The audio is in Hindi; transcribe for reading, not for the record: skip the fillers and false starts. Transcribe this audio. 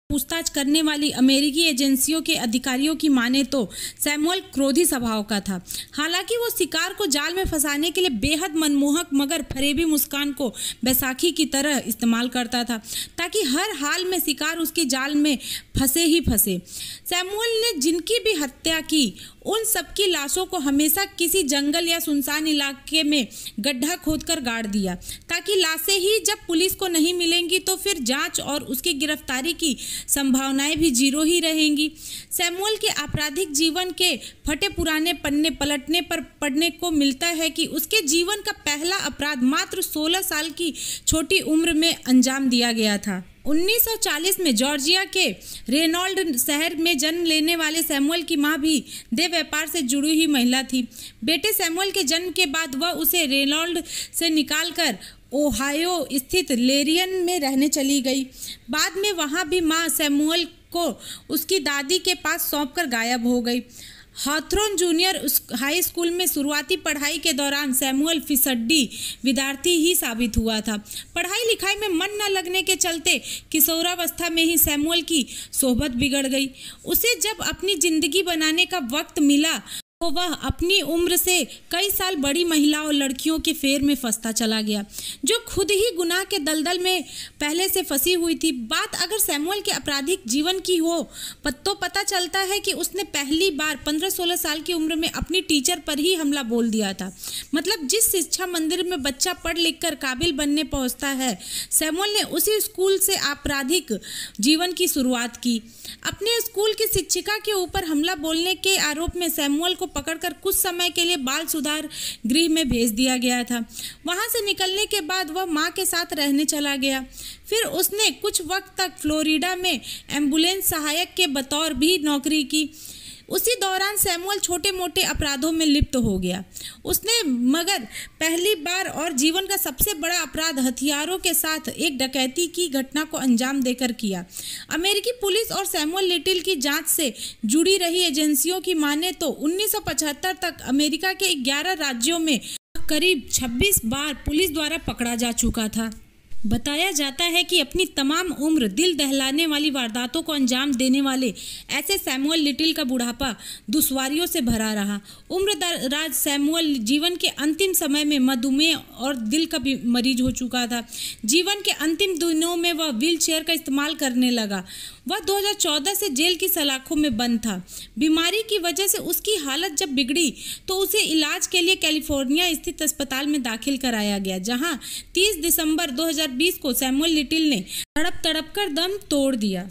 पूछताछ करने वाली अमेरिकी एजेंसियों के अधिकारियों की माने तो सैमुअल क्रोधी स्वभाव का था। हालांकि वो शिकार को जाल में फंसाने के लिए बेहद मनमोहक मगर फरेबी मुस्कान को बैसाखी की तरह इस्तेमाल करता था ताकि हर हाल में शिकार उसकी जाल में फंसे ही फंसे। सैमुअल ने जिनकी भी हत्या की उन सबकी लाशों को हमेशा किसी जंगल या सुनसान इलाके में गड्ढा खोदकर गाड़ दिया ताकि लाशें ही जब पुलिस को नहीं मिलेंगी तो फिर जांच और उसकी गिरफ्तारी की संभावनाएं भी जीरो ही रहेंगी। सैमुअल के आपराधिक जीवन के फटे पुराने पन्ने पलटने पर पढ़ने को मिलता है कि उसके जीवन का पहला अपराध मात्र 16 साल की छोटी उम्र में अंजाम दिया गया था। 1940 में जॉर्जिया के रेनॉल्ड शहर में जन्म लेने वाले सैमुअल की मां भी देह व्यापार से जुड़ी हुई महिला थी। बेटे सैमुअल के जन्म के बाद वह उसे रेनॉल्ड से निकालकर ओहायो स्थित लेरियन में रहने चली गई। बाद में वहां भी मां सैमुअल को उसकी दादी के पास सौंपकर गायब हो गई। हॉथोर्न जूनियर हाई स्कूल में शुरुआती पढ़ाई के दौरान सैमुअल फिसड्डी विद्यार्थी ही साबित हुआ था। पढ़ाई लिखाई में मन न लगने के चलते किशोरावस्था में ही सैमुअल की सोहबत बिगड़ गई। उसे जब अपनी जिंदगी बनाने का वक्त मिला तो वह अपनी उम्र से कई साल बड़ी महिलाओं और लड़कियों के फेर में फंसता चला गया जो खुद ही गुनाह के दलदल में पहले से फंसी हुई थी। बात अगर सैमुअल के आपराधिक जीवन की हो तो पता चलता है कि उसने पहली बार 15-16 साल की उम्र में अपनी टीचर पर ही हमला बोल दिया था। मतलब जिस शिक्षा मंदिर में बच्चा पढ़ लिख कर काबिल बनने पहुंचता है, सैमुअल ने उसी स्कूल से आपराधिक जीवन की शुरुआत की। अपने स्कूल की शिक्षिका के ऊपर हमला बोलने के आरोप में सैमुअल को पकड़कर कुछ समय के लिए बाल सुधार गृह में भेज दिया गया था। वहां से निकलने के बाद वह मां के साथ रहने चला गया। फिर उसने कुछ वक्त तक फ्लोरिडा में एम्बुलेंस सहायक के बतौर भी नौकरी की। उसी दौरान सैमुअल छोटे मोटे अपराधों में लिप्त हो गया। उसने मगर पहली बार और जीवन का सबसे बड़ा अपराध हथियारों के साथ एक डकैती की घटना को अंजाम देकर किया। अमेरिकी पुलिस और सैमुअल लिटिल की जांच से जुड़ी रही एजेंसियों की माने तो 1975 तक अमेरिका के 11 राज्यों में करीब 26 बार पुलिस द्वारा पकड़ा जा चुका था। बताया जाता है कि अपनी तमाम उम्र दिल दहलाने वाली वारदातों को अंजाम देने वाले ऐसे सैमुअल लिटिल का बुढ़ापा दुश्वारियों से भरा रहा। उम्रदराज सैमुअल जीवन के अंतिम समय में मधुमेह और दिल का मरीज हो चुका था। जीवन के अंतिम दिनों में वह व्हीलचेयर का इस्तेमाल करने लगा। वह 2014 से जेल की सलाखों में बंद था। बीमारी की वजह से उसकी हालत जब बिगड़ी तो उसे इलाज के लिए कैलिफोर्निया स्थित अस्पताल में दाखिल कराया गया, जहां 30 दिसंबर 2020 को सैमुअल लिटिल ने तड़प कर दम तोड़ दिया।